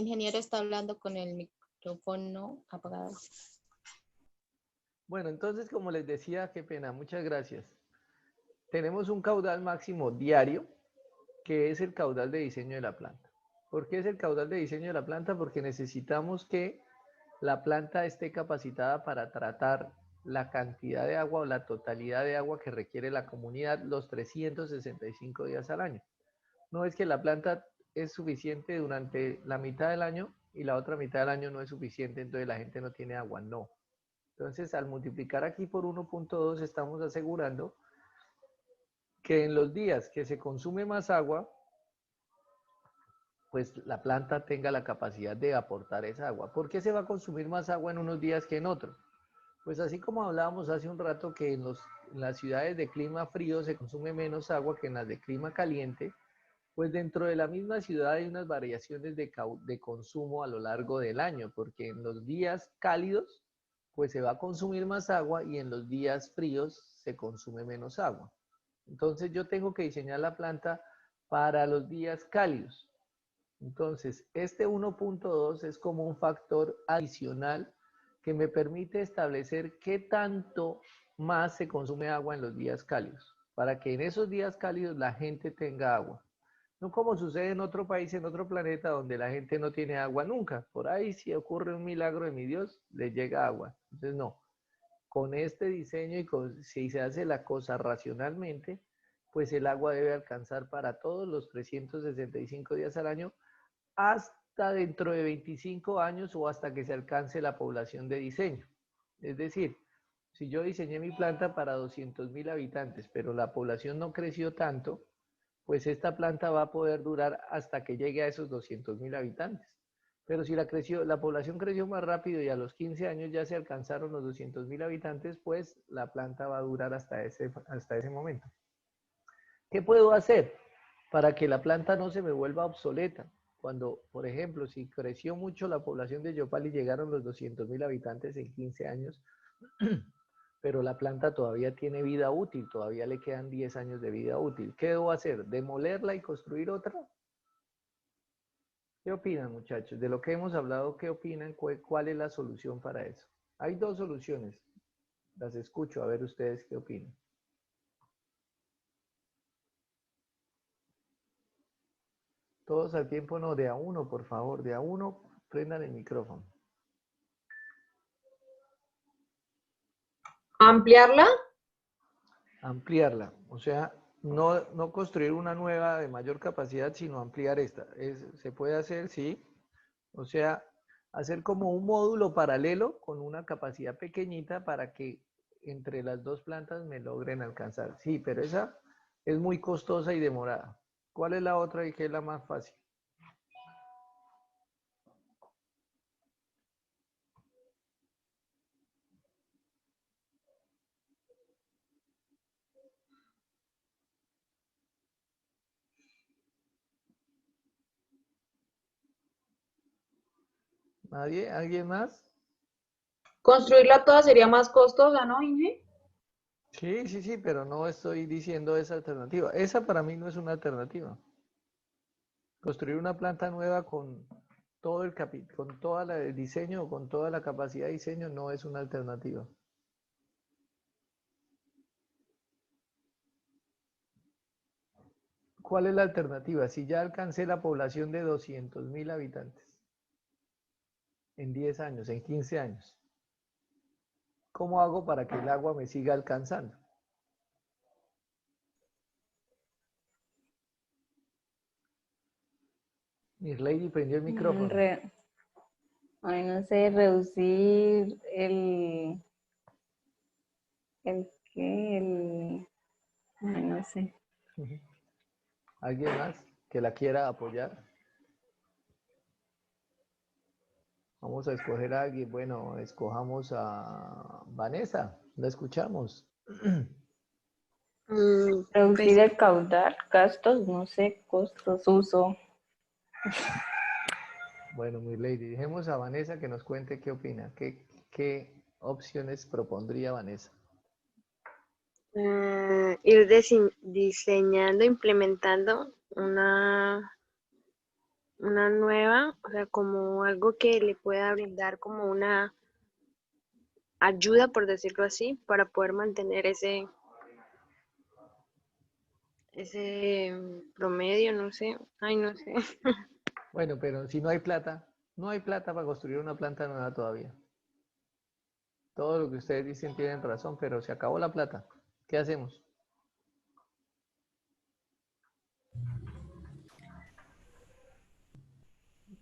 ingeniero está hablando con el micrófono apagado. Bueno, entonces, como les decía, qué pena, muchas gracias. Tenemos un caudal máximo diario, que es el caudal de diseño de la planta. ¿Por qué es el caudal de diseño de la planta? Porque necesitamos que la planta esté capacitada para tratar la cantidad de agua o la totalidad de agua que requiere la comunidad los 365 días al año. No es que la planta es suficiente durante la mitad del año y la otra mitad del año no es suficiente, entonces la gente no tiene agua, no. Entonces, al multiplicar aquí por 1.2 estamos asegurando que en los días que se consume más agua, pues la planta tenga la capacidad de aportar esa agua. ¿Por qué se va a consumir más agua en unos días que en otros? Pues así como hablábamos hace un rato que en las ciudades de clima frío se consume menos agua que en las de clima caliente, pues dentro de la misma ciudad hay unas variaciones de consumo a lo largo del año, porque en los días cálidos pues se va a consumir más agua y en los días fríos se consume menos agua. Entonces yo tengo que diseñar la planta para los días cálidos. Entonces este 1.2 es como un factor adicional que me permite establecer qué tanto más se consume agua en los días cálidos, para que en esos días cálidos la gente tenga agua. No como sucede en otro país, en otro planeta, donde la gente no tiene agua nunca. Por ahí, si ocurre un milagro de mi Dios, le llega agua. Entonces, no. Con este diseño y si se hace la cosa racionalmente, pues el agua debe alcanzar para todos los 365 días al año, hasta dentro de 25 años o hasta que se alcance la población de diseño. Es decir, si yo diseñé mi planta para 200.000 habitantes, pero la población no creció tanto, pues esta planta va a poder durar hasta que llegue a esos 200.000 habitantes. Pero si la población creció más rápido y a los 15 años ya se alcanzaron los 200.000 habitantes, pues la planta va a durar hasta ese momento. ¿Qué puedo hacer para que la planta no se me vuelva obsoleta? Cuando, por ejemplo, si creció mucho la población de Yopal y llegaron los 200.000 habitantes en 15 años, pero la planta todavía tiene vida útil, todavía le quedan 10 años de vida útil. ¿Qué debo hacer? ¿Demolerla y construir otra? ¿Qué opinan, muchachos? De lo que hemos hablado, ¿qué opinan? ¿Cuál es la solución para eso? Hay dos soluciones. Las escucho, a ver ustedes qué opinan. Todos al tiempo, no, de a uno, por favor, de a uno, prendan el micrófono. ¿Ampliarla? Ampliarla, o sea, no construir una nueva de mayor capacidad, sino ampliar esta. Se puede hacer, sí, o sea, hacer como un módulo paralelo con una capacidad pequeñita para que entre las dos plantas me logren alcanzar. Sí, pero esa es muy costosa y demorada. ¿Cuál es la otra y qué es la más fácil? ¿Nadie? ¿Alguien más? Construirla toda sería más costosa, ¿no, Inge? Sí, sí, sí, pero no estoy diciendo esa alternativa. Esa para mí no es una alternativa. Construir una planta nueva con todo con toda el diseño, con toda la capacidad de diseño, no es una alternativa. ¿Cuál es la alternativa? Si ya alcancé la población de 200.000 habitantes en 10 años, en 15 años, ¿cómo hago para que el agua me siga alcanzando? Miss Lady prendió el micrófono. Ay, no sé, reducir ay, no sé. ¿Alguien más que la quiera apoyar? Vamos a escoger a alguien. Bueno, escojamos a Vanessa. La escuchamos. Reducir el caudal, gastos, no sé, costos, uso. Bueno, mi lady, dejemos a Vanessa que nos cuente qué opina. ¿Qué opciones propondría Vanessa? Ir diseñando, implementando una una nueva, o sea, como algo que le pueda brindar como una ayuda, por decirlo así, para poder mantener ese promedio, no sé, ay, no sé. Bueno, pero si no hay plata, no hay plata para construir una planta nueva todavía. Todo lo que ustedes dicen tienen razón, pero se acabó la plata. ¿Qué hacemos?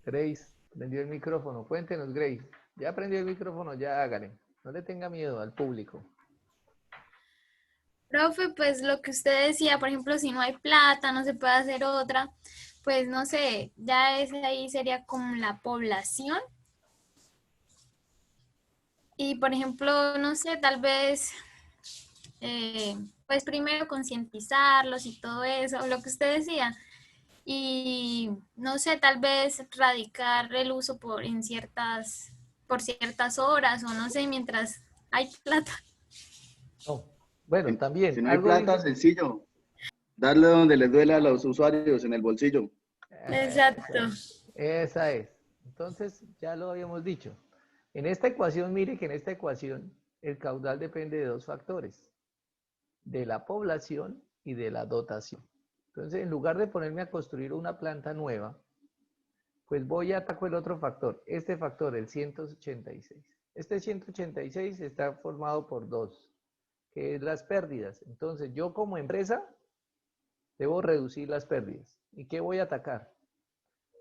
Grace, prendió el micrófono. Cuéntenos, Grace. Ya prendió el micrófono, ya hágale. No le tenga miedo al público. Profe, pues lo que usted decía, por ejemplo, si no hay plata, no se puede hacer otra, pues no sé, ya ese ahí sería como la población. Y por ejemplo, no sé, tal vez, pues primero concientizarlos y todo eso, lo que usted decía. Y no sé, tal vez radicar el uso por ciertas horas o no sé, mientras hay plata. No. Bueno, Si también, no hay algo plata, dice. sencillo. Darle donde les duele a los usuarios, en el bolsillo. Exacto. Esa es. Entonces, ya lo habíamos dicho. En esta ecuación, mire que en esta ecuación el caudal depende de dos factores, de la población y de la dotación. Entonces, en lugar de ponerme a construir una planta nueva, pues voy a atacar el otro factor. Este factor, el 186. Este 186 está formado por dos, que es las pérdidas. Entonces, yo como empresa debo reducir las pérdidas. ¿Y qué voy a atacar?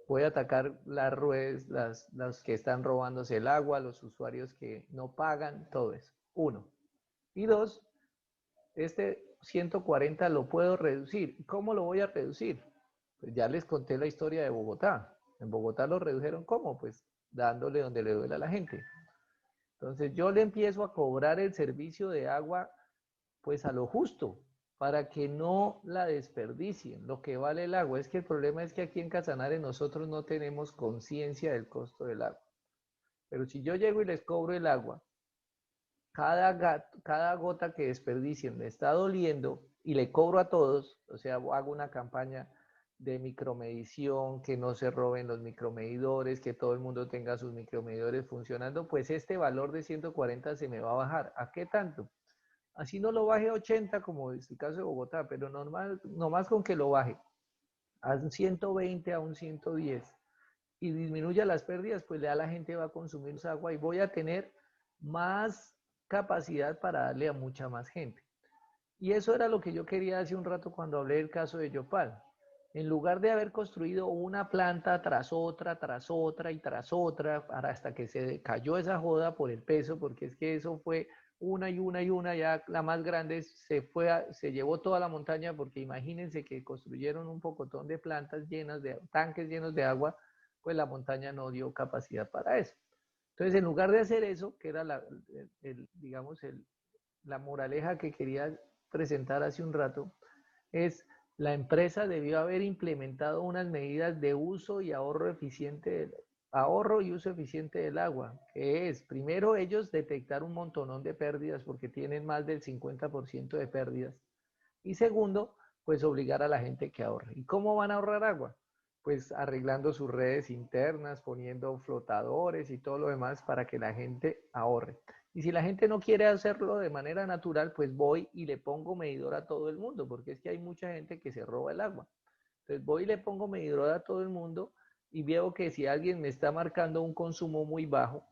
Voy a atacar las ruedas, las que están robándose el agua, los usuarios que no pagan, todo eso. Uno. Y dos, este 140 lo puedo reducir. ¿Cómo lo voy a reducir? Pues ya les conté la historia de Bogotá. En Bogotá lo redujeron ¿cómo? Pues dándole donde le duele a la gente. Entonces yo le empiezo a cobrar el servicio de agua pues a lo justo, para que no la desperdicien, lo que vale el agua. Es que el problema es que aquí en Casanare nosotros no tenemos conciencia del costo del agua. Pero si yo llego y les cobro el agua, cada gota que desperdicien me está doliendo y le cobro a todos, o sea, hago una campaña de micromedición, que no se roben los micromedidores, que todo el mundo tenga sus micromedidores funcionando, pues este valor de 140 se me va a bajar. ¿A qué tanto? Así no lo baje a 80 como es el caso de Bogotá, pero normal, nomás con que lo baje a un 120, a un 110 y disminuya las pérdidas, pues ya la gente va a consumir esa agua y voy a tener más capacidad para darle a mucha más gente. Y eso era lo que yo quería hace un rato cuando hablé del caso de Yopal. En lugar de haber construido una planta tras otra y tras otra, hasta que se cayó esa joda por el peso, porque es que eso fue una y una y una, ya la más grande se llevó toda la montaña, porque imagínense que construyeron un pocotón de plantas llenas de tanques llenos de agua, pues la montaña no dio capacidad para eso. Entonces, en lugar de hacer eso, que era digamos, la moraleja que quería presentar hace un rato, es la empresa debió haber implementado unas medidas de uso y ahorro y uso eficiente del agua, que es, primero ellos detectar un montonón de pérdidas porque tienen más del 50% de pérdidas, y segundo, pues obligar a la gente que ahorre. ¿Y cómo van a ahorrar agua? Pues arreglando sus redes internas, poniendo flotadores y todo lo demás para que la gente ahorre. Y si la gente no quiere hacerlo de manera natural, pues voy y le pongo medidor a todo el mundo, porque es que hay mucha gente que se roba el agua. Entonces voy y le pongo medidor a todo el mundo y veo que si alguien me está marcando un consumo muy bajo,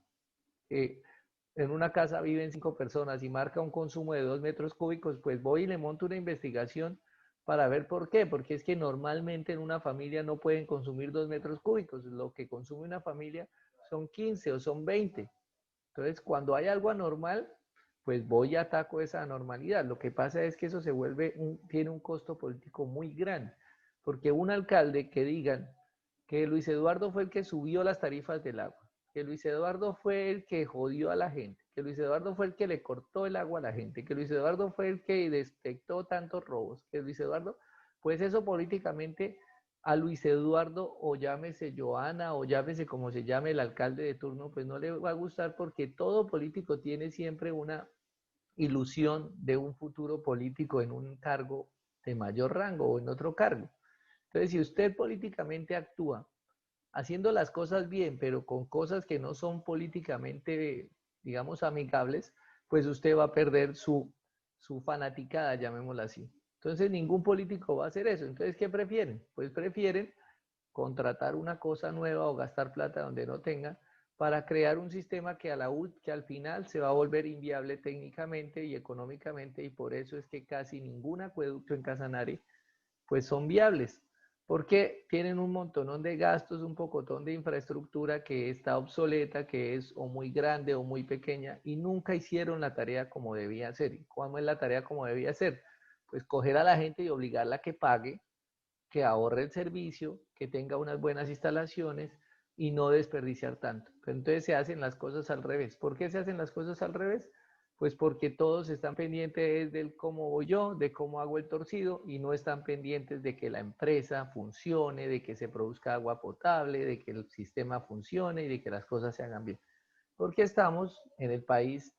en una casa viven 5 personas y marca un consumo de 2 metros cúbicos, pues voy y le monto una investigación para ver por qué, porque es que normalmente en una familia no pueden consumir 2 metros cúbicos, lo que consume una familia son 15 o son 20. Entonces, cuando hay algo anormal, pues voy y ataco esa anormalidad. Lo que pasa es que eso tiene un costo político muy grande, porque un alcalde que digan que Luis Eduardo fue el que subió las tarifas del agua, que Luis Eduardo fue el que jodió a la gente, que Luis Eduardo fue el que le cortó el agua a la gente, que Luis Eduardo fue el que detectó tantos robos, que Luis Eduardo, pues eso políticamente a Luis Eduardo o llámese Joana o llámese como se llame el alcalde de turno, pues no le va a gustar porque todo político tiene siempre una ilusión de un futuro político en un cargo de mayor rango o en otro cargo. Entonces, si usted políticamente actúa haciendo las cosas bien, pero con cosas que no son políticamente, digamos, amigables, pues usted va a perder su fanaticada, llamémosla así. Entonces ningún político va a hacer eso. Entonces, ¿qué prefieren? Pues prefieren contratar una cosa nueva o gastar plata donde no tengan para crear un sistema que, que al final se va a volver inviable técnicamente y económicamente, y por eso es que casi ningún acueducto en Casanare pues son viables, porque tienen un montonón de gastos, un pocotón de infraestructura que está obsoleta, que es o muy grande o muy pequeña, y nunca hicieron la tarea como debía ser. ¿Cómo es la tarea como debía ser? Pues coger a la gente y obligarla a que pague, que ahorre el servicio, que tenga unas buenas instalaciones y no desperdiciar tanto. Pero entonces se hacen las cosas al revés. ¿Por qué se hacen las cosas al revés? Pues porque todos están pendientes del cómo voy yo, de cómo hago el torcido, y no están pendientes de que la empresa funcione, de que se produzca agua potable, de que el sistema funcione y de que las cosas se hagan bien. Porque estamos en el país,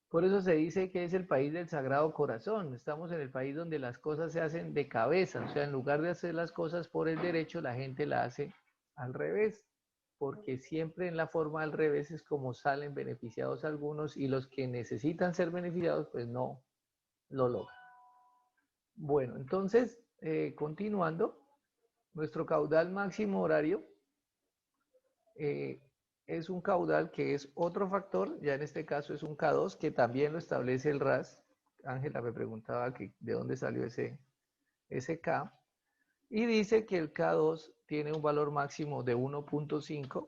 por eso se dice que es el país del Sagrado Corazón. Estamos en el país donde las cosas se hacen de cabeza. O sea, en lugar de hacer las cosas por el derecho, la gente la hace al revés. Porque siempre en la forma al revés es como salen beneficiados algunos y los que necesitan ser beneficiados, pues no lo logran. Bueno, entonces, continuando, nuestro caudal máximo horario es un caudal que es otro factor, ya en este caso es un K2, que también lo establece el RAS. Ángela me preguntaba que de dónde salió ese K, y dice que el K2 tiene un valor máximo de 1.5,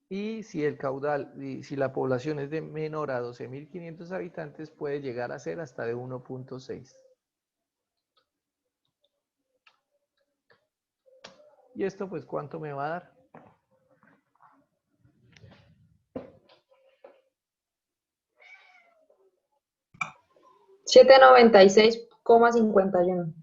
y si el caudal, si la población es de menor a 12.500 habitantes, puede llegar a ser hasta de 1.6. ¿Y esto pues cuánto me va a dar? 796,51.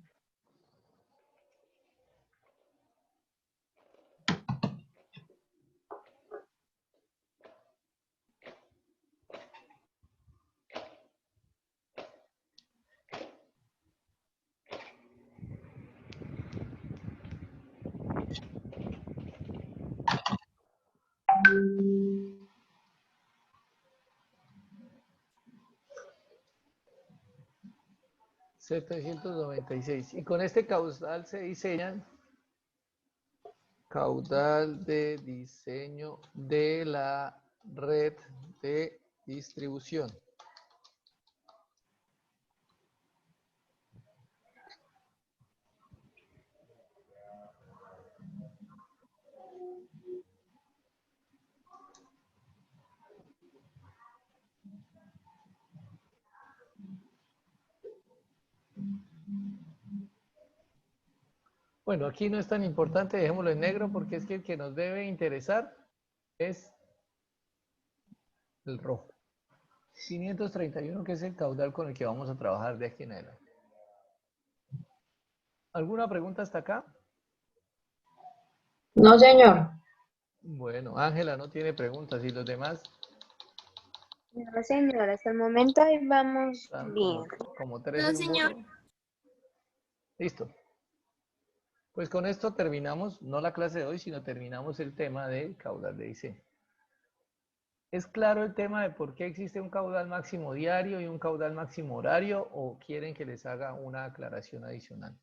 $796. Y con este caudal se diseñan caudal de diseño de la red de distribución. Bueno, aquí no es tan importante, dejémoslo en negro porque es que el que nos debe interesar es el rojo. 531, que es el caudal con el que vamos a trabajar de aquí en adelante. ¿Alguna pregunta hasta acá? No, señor. Bueno, Ángela no tiene preguntas, y los demás No, señora, hasta el momento ahí vamos están bien. como tres No, en un señor. burro. Listo. Pues con esto terminamos, no la clase de hoy, sino terminamos el tema del caudal de diseño. ¿Es claro el tema de por qué existe un caudal máximo diario y un caudal máximo horario, o quieren que les haga una aclaración adicional?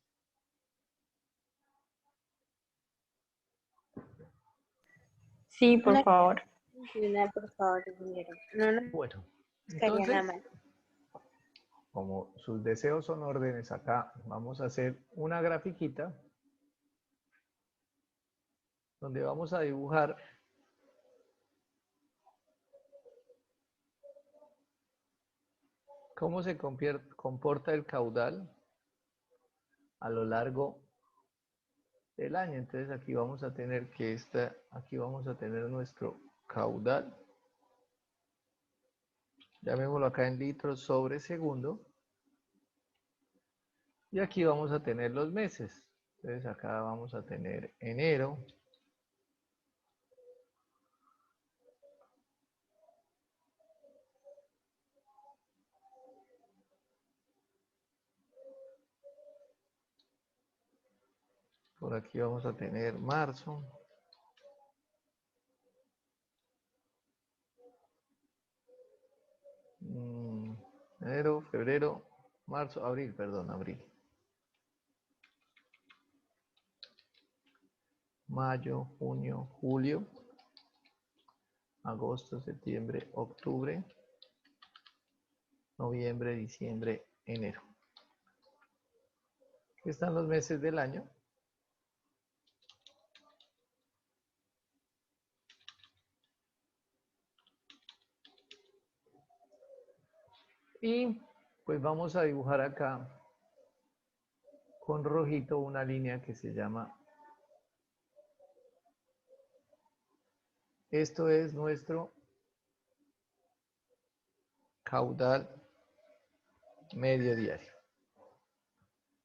Sí, por Una favor. final, por favor, ingeniero. No nos Bueno, estaría nada entonces, mal. como sus deseos son órdenes, acá vamos a hacer una grafiquita donde vamos a dibujar cómo se comporta el caudal a lo largo del año. Entonces aquí vamos a tener que aquí vamos a tener nuestro caudal, llamémoslo acá en litros sobre segundo, y aquí vamos a tener los meses. Entonces acá vamos a tener enero, Por aquí vamos a tener marzo. Enero, febrero, marzo, abril, perdón, abril. Mayo, junio, julio, agosto, septiembre, octubre, noviembre, diciembre, enero. Aquí están los meses del año. Y pues vamos a dibujar acá con rojito una línea que se llama, esto es nuestro caudal medio diario,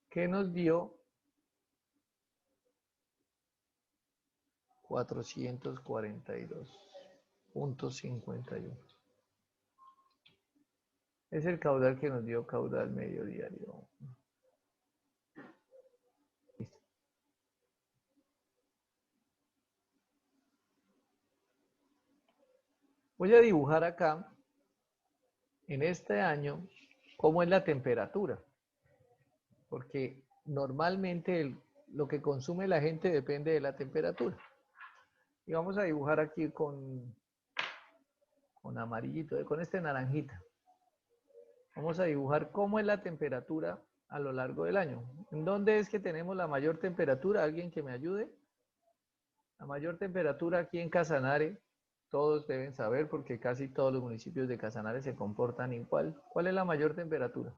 que nos dio 442.51. Es el caudal que nos dio caudal medio diario. Listo. Voy a dibujar acá, en este año, cómo es la temperatura. Porque normalmente lo que consume la gente depende de la temperatura. Y vamos a dibujar aquí con amarillito, con este naranjita. Vamos a dibujar cómo es la temperatura a lo largo del año. ¿En dónde es que tenemos la mayor temperatura? ¿Alguien que me ayude? La mayor temperatura aquí en Casanare, todos deben saber porque casi todos los municipios de Casanare se comportan igual. ¿Cuál es la mayor temperatura?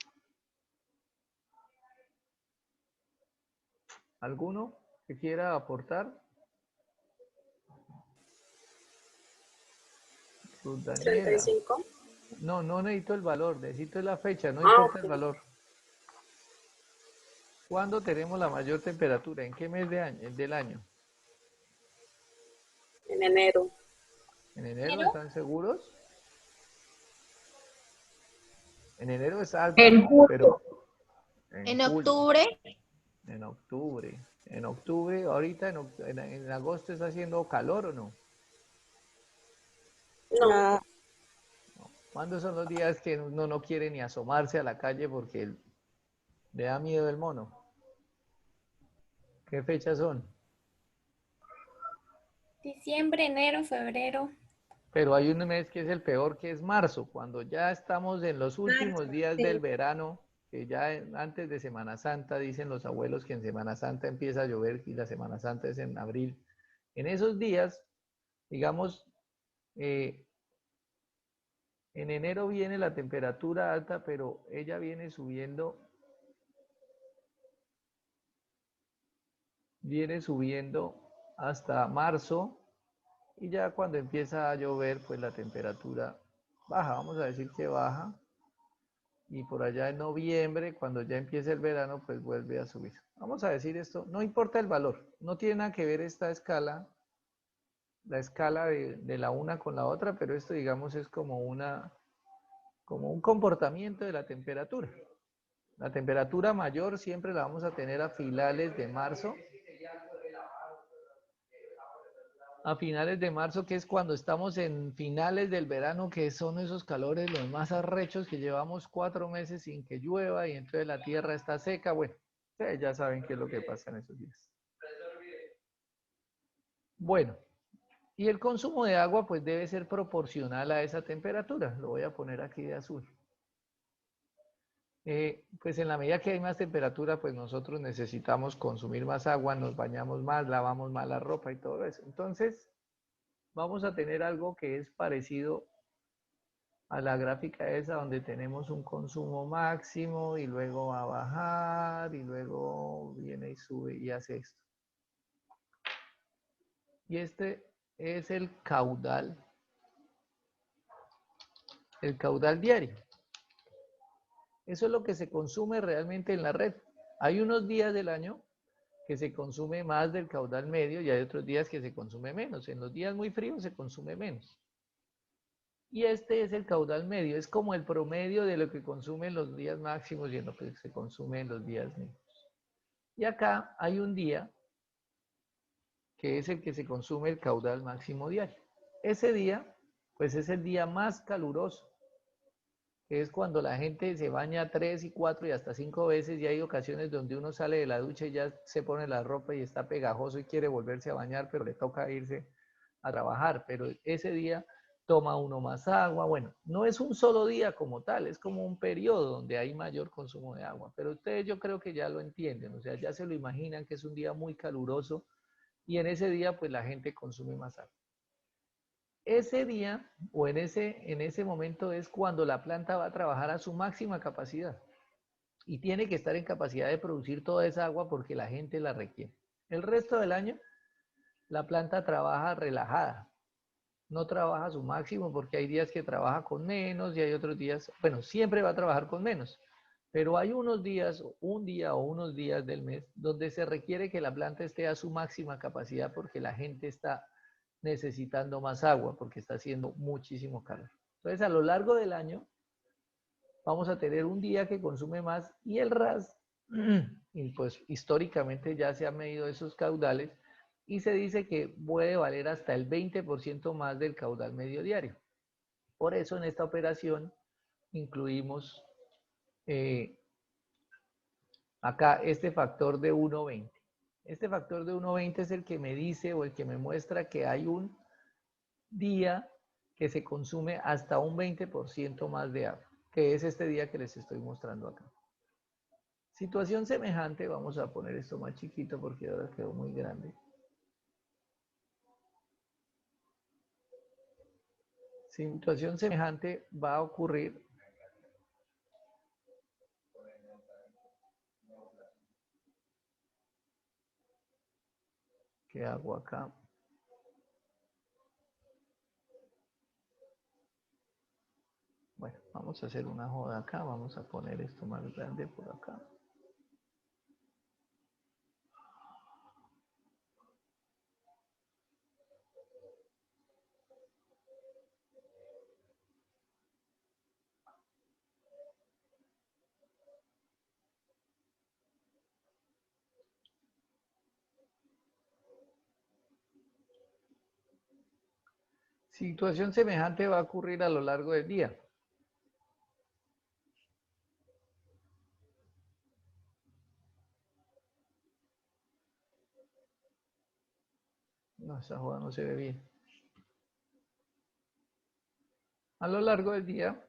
¿Alguno que quiera aportar? Ruth Daniela. 35. No, no necesito el valor, necesito la fecha, no importa el valor. ¿Cuándo tenemos la mayor temperatura? ¿En qué mes del año? En enero. ¿En enero están seguros? En enero es alto, En julio. pero En julio. octubre, En octubre. En octubre, ahorita en agosto está haciendo calor o no? No. ¿Cuándo son los días que uno no quiere ni asomarse a la calle porque le da miedo el mono? ¿Qué fechas son? Diciembre, enero, febrero. Pero hay un mes que es el peor, que es marzo, cuando ya estamos en los últimos días del verano, que ya antes de Semana Santa, dicen los abuelos que en Semana Santa empieza a llover y la Semana Santa es en abril. En esos días, digamos, en enero viene la temperatura alta, pero ella viene subiendo hasta marzo, y ya cuando empieza a llover, pues la temperatura baja, vamos a decir que baja, y por allá en noviembre, cuando ya empieza el verano, pues vuelve a subir. Vamos a decir esto, no importa el valor, no tiene nada que ver esta escala, la escala de la una con la otra, pero esto, digamos, es como un comportamiento de la temperatura. La temperatura mayor siempre la vamos a tener a finales de marzo. A finales de marzo, que es cuando estamos en finales del verano, que son esos calores los más arrechos, que llevamos 4 meses sin que llueva y entonces la tierra está seca. Bueno, ustedes ya saben qué es lo que pasa en esos días. Bueno, y el consumo de agua pues debe ser proporcional a esa temperatura. Lo voy a poner aquí de azul. Pues en la medida que hay más temperatura, pues nosotros necesitamos consumir más agua, nos bañamos más, lavamos más la ropa y todo eso. Entonces, vamos a tener algo que es parecido a la gráfica esa, donde tenemos un consumo máximo y luego va a bajar y luego viene y sube y hace esto. Y este es el caudal diario. Eso es lo que se consume realmente en la red. Hay unos días del año que se consume más del caudal medio y hay otros días que se consume menos. En los días muy fríos se consume menos. Y este es el caudal medio, es como el promedio de lo que consume en los días máximos y en lo que se consume en los días mínimos. Y acá hay un día que es el que se consume el caudal máximo diario. Ese día, pues es el día más caluroso, que es cuando la gente se baña 3 y 4 y hasta 5 veces, y hay ocasiones donde uno sale de la ducha y ya se pone la ropa y está pegajoso y quiere volverse a bañar, pero le toca irse a trabajar, pero ese día toma uno más agua. Bueno, no es un solo día como tal, es como un periodo donde hay mayor consumo de agua, pero ustedes yo creo que ya lo entienden, o sea, ya se lo imaginan que es un día muy caluroso y en ese día pues la gente consume más agua. Ese día o en ese momento es cuando la planta va a trabajar a su máxima capacidad y tiene que estar en capacidad de producir toda esa agua porque la gente la requiere. El resto del año la planta trabaja relajada, no trabaja a su máximo porque hay días que trabaja con menos y hay otros días, bueno, siempre va a trabajar con menos, pero hay unos días, un día o unos días del mes donde se requiere que la planta esté a su máxima capacidad porque la gente está necesitando más agua porque está haciendo muchísimo calor. Entonces, a lo largo del año vamos a tener un día que consume más y el RAS, y pues históricamente ya se han medido esos caudales y se dice que puede valer hasta el 20% más del caudal medio diario. Por eso en esta operación incluimos acá este factor de 1,20. Este factor de 1,20 es el que me dice o el que me muestra que hay un día que se consume hasta un 20% más de agua, que es este día que les estoy mostrando acá. Situación semejante, vamos a poner esto más chiquito porque ahora quedó muy grande. Situación semejante va a ocurrir ¿qué hago acá? Bueno, vamos a hacer una joda acá, vamos a poner esto más grande por acá. Situación semejante va a ocurrir a lo largo del día. No, esa joda no se ve bien. A lo largo del día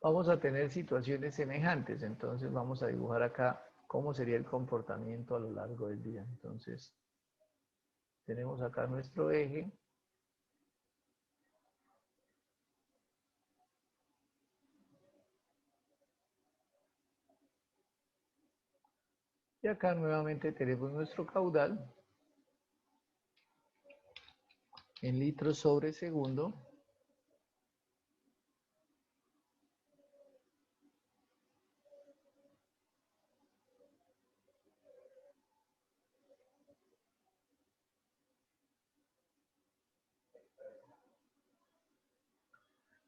vamos a tener situaciones semejantes. Entonces vamos a dibujar acá cómo sería el comportamiento a lo largo del día. Entonces tenemos acá nuestro eje. Y acá nuevamente tenemos nuestro caudal en litros sobre segundo.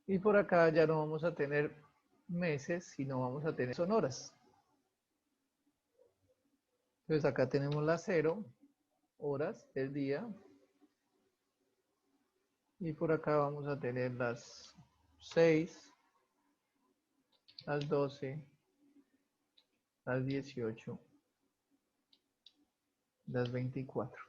Y por acá ya no vamos a tener meses, sino vamos a tener son horas. Entonces acá tenemos las 0 horas del día. Y por acá vamos a tener las 6, las 12, las 18, las 24.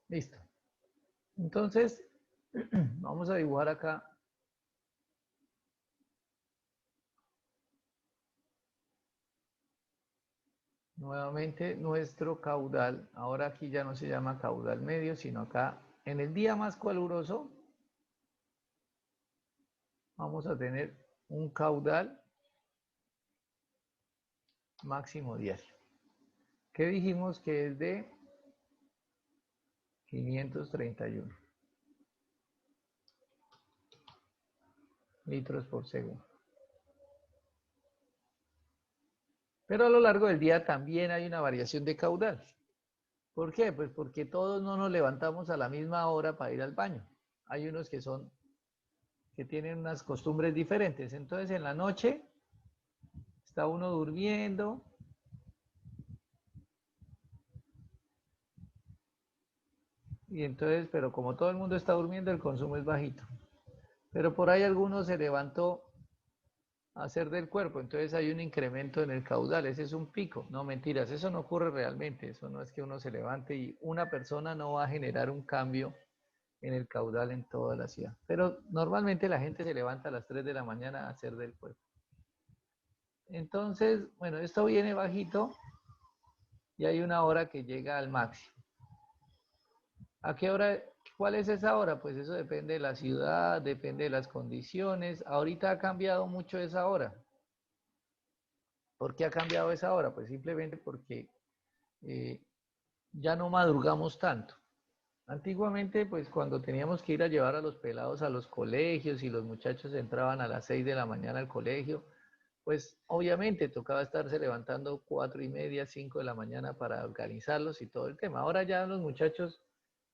Listo. Entonces, vamos a dibujar acá nuevamente nuestro caudal. Ahora aquí ya no se llama caudal medio, sino acá en el día más caluroso vamos a tener un caudal máximo diario, que dijimos que es de 531 litros por segundo. Pero a lo largo del día también hay una variación de caudal, ¿Por qué? Pues porque todos no nos levantamos a la misma hora para ir al baño. Hay unos que tienen unas costumbres diferentes. Entonces en la noche está uno durmiendo. Y entonces, pero como todo el mundo está durmiendo, el consumo es bajito. Pero por ahí alguno se levantó a hacer del cuerpo, entonces hay un incremento en el caudal, ese es un pico. No, mentiras, eso no ocurre realmente, eso no es que uno se levante y una persona no va a generar un cambio en el caudal en toda la ciudad. Pero normalmente la gente se levanta a las 3 de la mañana a hacer del cuerpo. Entonces, bueno, esto viene bajito y hay una hora que llega al máximo. ¿A qué hora? ¿Cuál es esa hora? Pues eso depende de la ciudad, depende de las condiciones. Ahorita ha cambiado mucho esa hora. ¿Por qué ha cambiado esa hora? Pues simplemente porque ya no madrugamos tanto. Antiguamente, pues cuando teníamos que ir a llevar a los pelados a los colegios y los muchachos entraban a las 6 de la mañana al colegio, pues obviamente tocaba estarse levantando 4:30, 5 de la mañana para organizarlos y todo el tema. Ahora ya los muchachos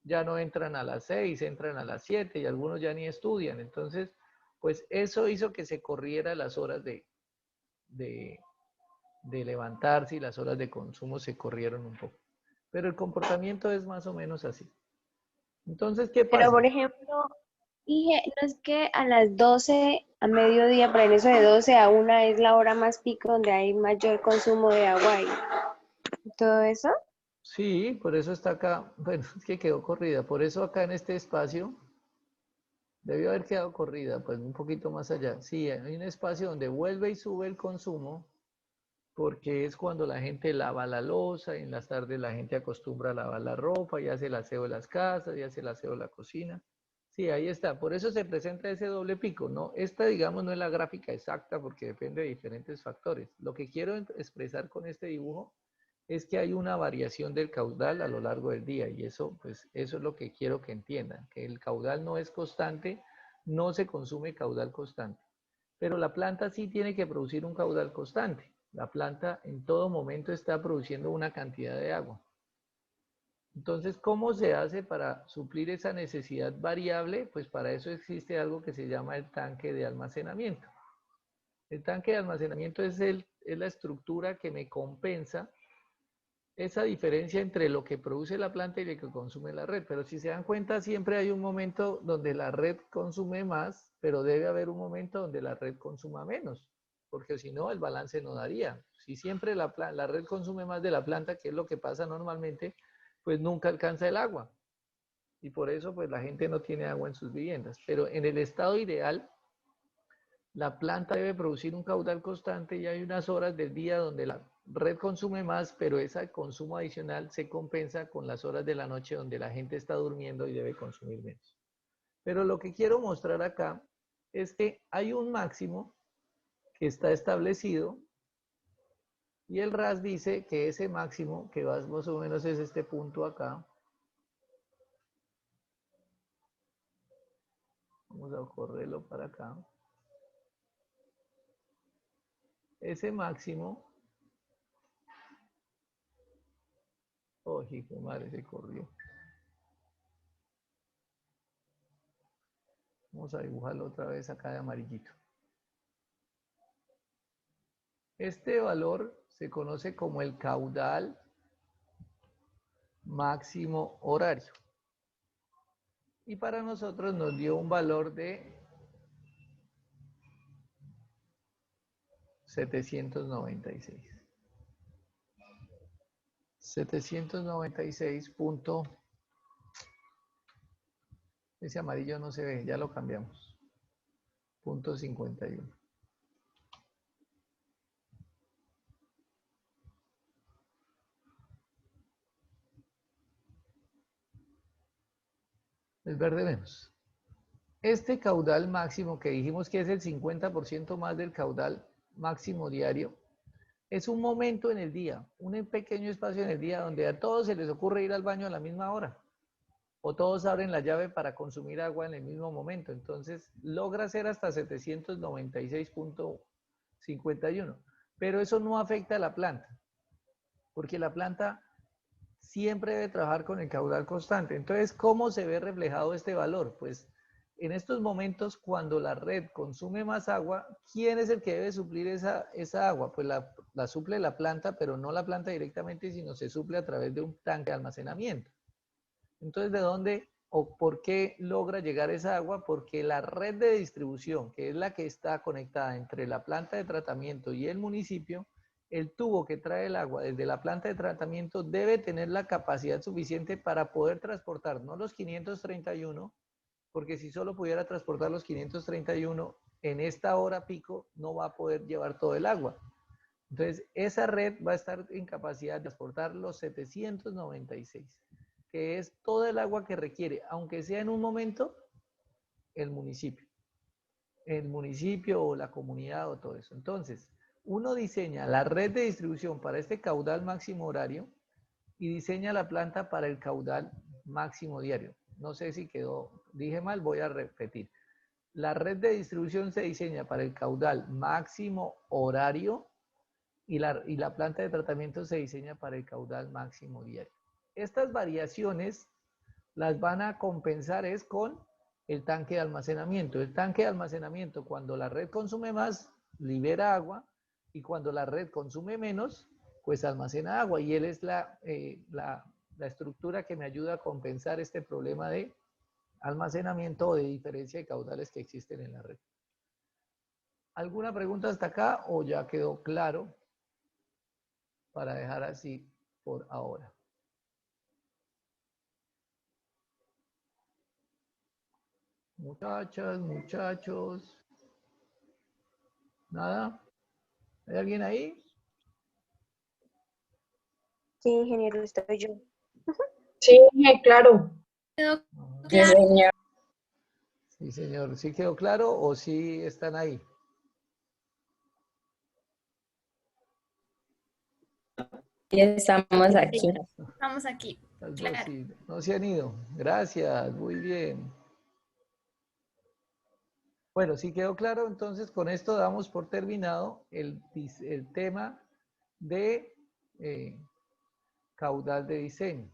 ya no entran a las 6, entran a las 7 y algunos ya ni estudian. Entonces, pues eso hizo que se corriera las horas de levantarse y las horas de consumo se corrieron un poco. Pero el comportamiento es más o menos así. Entonces, ¿qué pasa? Pero, por ejemplo, dije, no es que a las 12, a mediodía, para en eso de 12 a 1 es la hora más pico donde hay mayor consumo de agua y todo eso. Sí, por eso está acá. Bueno, es que quedó corrida. Por eso acá en este espacio debió haber quedado corrida, pues un poquito más allá. Sí, hay un espacio donde vuelve y sube el consumo, porque es cuando la gente lava la loza, y en las tardes la gente acostumbra a lavar la ropa, y hace el aseo de las casas, y hace el aseo de la cocina. Sí, ahí está. Por eso se presenta ese doble pico, ¿no? Esta, digamos, no es la gráfica exacta, porque depende de diferentes factores. Lo que quiero expresar con este dibujo es que hay una variación del caudal a lo largo del día, y eso, pues, eso es lo que quiero que entiendan, que el caudal no es constante, no se consume caudal constante. Pero la planta sí tiene que producir un caudal constante. La planta en todo momento está produciendo una cantidad de agua. Entonces, ¿cómo se hace para suplir esa necesidad variable? Pues para eso existe algo que se llama el tanque de almacenamiento. El tanque de almacenamiento es la estructura que me compensa esa diferencia entre lo que produce la planta y lo que consume la red. Pero si se dan cuenta, siempre hay un momento donde la red consume más, pero debe haber un momento donde la red consuma menos, porque si no, el balance no daría. Si siempre la red consume más de la planta, que es lo que pasa normalmente, pues nunca alcanza el agua. Y por eso, pues la gente no tiene agua en sus viviendas. Pero en el estado ideal, la planta debe producir un caudal constante y hay unas horas del día donde la red consume más, pero ese consumo adicional se compensa con las horas de la noche donde la gente está durmiendo y debe consumir menos. Pero lo que quiero mostrar acá es que hay un máximo que está establecido y el RAS dice que ese máximo, que más o menos es este punto acá, vamos a correrlo para acá, ese máximo, oh, hijo de madre, se corrió. Vamos a dibujarlo otra vez acá de amarillito. Este valor se conoce como el caudal máximo horario. Y para nosotros nos dio un valor de 796. 796 punto. Ese amarillo no se ve, ya lo cambiamos. Punto 51. Es verde menos. Este caudal máximo que dijimos que es el 50% más del caudal máximo diario, es un momento en el día, un pequeño espacio en el día donde a todos se les ocurre ir al baño a la misma hora. O todos abren la llave para consumir agua en el mismo momento. Entonces logra ser hasta 796.51. Pero eso no afecta a la planta, porque la planta siempre debe trabajar con el caudal constante. Entonces, ¿cómo se ve reflejado este valor? Pues en estos momentos, cuando la red consume más agua, ¿quién es el que debe suplir esa agua? Pues la suple la planta, pero no la planta directamente, sino se suple a través de un tanque de almacenamiento. Entonces, ¿de dónde o por qué logra llegar esa agua? Porque la red de distribución, que es la que está conectada entre la planta de tratamiento y el municipio, el tubo que trae el agua desde la planta de tratamiento debe tener la capacidad suficiente para poder transportar, no los 531, porque si solo pudiera transportar los 531, en esta hora pico no va a poder llevar todo el agua. Entonces, esa red va a estar en capacidad de transportar los 796, que es todo el agua que requiere, aunque sea en un momento, el municipio. El municipio o la comunidad o todo eso. Entonces, uno diseña la red de distribución para este caudal máximo horario y diseña la planta para el caudal máximo diario. No sé si dije mal, voy a repetir. La red de distribución se diseña para el caudal máximo horario y la planta de tratamiento se diseña para el caudal máximo diario. Estas variaciones las van a compensar es con el tanque de almacenamiento. El tanque de almacenamiento, cuando la red consume más, libera agua, y cuando la red consume menos, pues almacena agua, y él es la estructura que me ayuda a compensar este problema de almacenamiento o de diferencia de caudales que existen en la red. ¿Alguna pregunta hasta acá o ya quedó claro para dejar así por ahora? Muchachas, muchachos. ¿Nada? ¿Hay alguien ahí? Sí, ingeniero, estoy yo. Sí, claro. ¿Quedó Ajá. Sí, claro? señor. Sí, señor. ¿Sí quedó claro o sí están ahí? Sí, estamos aquí. Estamos aquí. Las dos Claro. sí. No se han ido. Gracias, muy bien. Bueno, sí quedó claro, entonces con esto damos por terminado el tema de caudal de diseño.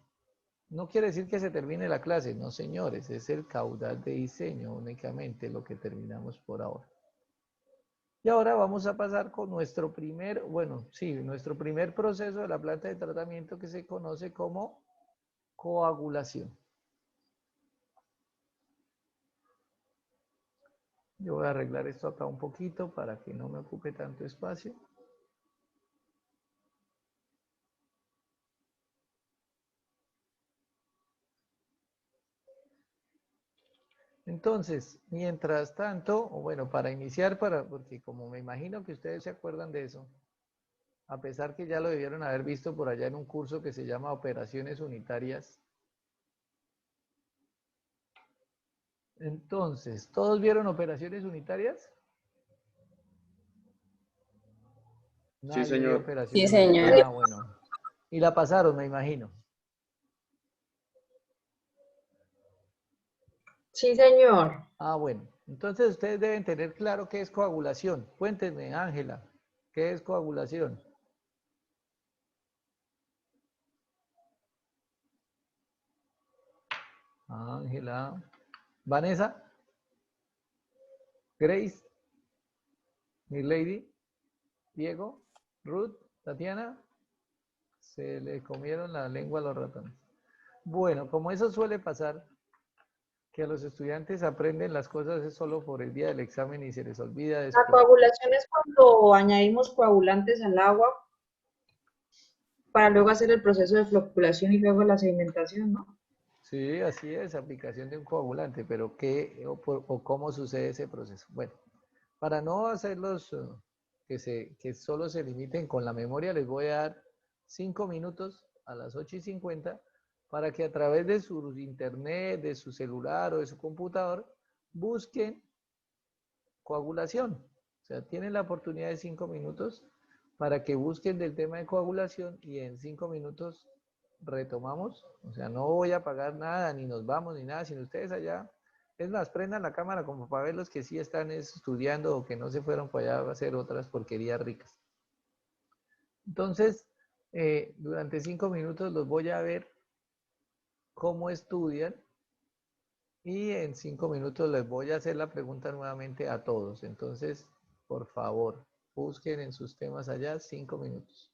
No quiere decir que se termine la clase, no señores, es el caudal de diseño únicamente lo que terminamos por ahora. Y ahora vamos a pasar con nuestro primer proceso de la planta de tratamiento que se conoce como coagulación. Yo voy a arreglar esto acá un poquito para que no me ocupe tanto espacio. Entonces, mientras tanto, o bueno, para iniciar, porque como me imagino que ustedes se acuerdan de eso, a pesar que ya lo debieron haber visto por allá en un curso que se llama Operaciones Unitarias. Entonces, ¿todos vieron Operaciones Unitarias? Nadie señor. vio Sí, Operaciones señor. Unitarias. Ah, bueno. Y la pasaron, me imagino. Sí, señor. Ah, bueno. Entonces ustedes deben tener claro qué es coagulación. Cuéntenme, Ángela, ¿qué es coagulación? Ángela. Vanessa. Grace. Miss Lady. Diego. Ruth. Tatiana. Se le comieron la lengua a los ratones. Bueno, como eso suele pasar, que a los estudiantes aprenden las cosas es solo por el día del examen y se les olvida La después. coagulación es cuando añadimos coagulantes al agua para luego hacer el proceso de floculación y luego la sedimentación, ¿no? Sí, así es, aplicación de un coagulante, pero ¿qué o cómo sucede ese proceso? Bueno, para no hacerlos que solo se limiten con la memoria, les voy a dar 5 minutos a las 8:50 para que a través de su internet, de su celular o de su computador busquen coagulación. O sea, tienen la oportunidad de 5 minutos para que busquen del tema de coagulación y en 5 minutos retomamos. O sea, no voy a apagar nada, ni nos vamos, ni nada, sino ustedes allá. Es más, prendan la cámara como para ver los que sí están estudiando o que no se fueron para allá a hacer otras porquerías ricas. Entonces, durante 5 minutos los voy a ver cómo estudian y en 5 minutos les voy a hacer la pregunta nuevamente a todos. Entonces, por favor, busquen en sus temas allá 5 minutos.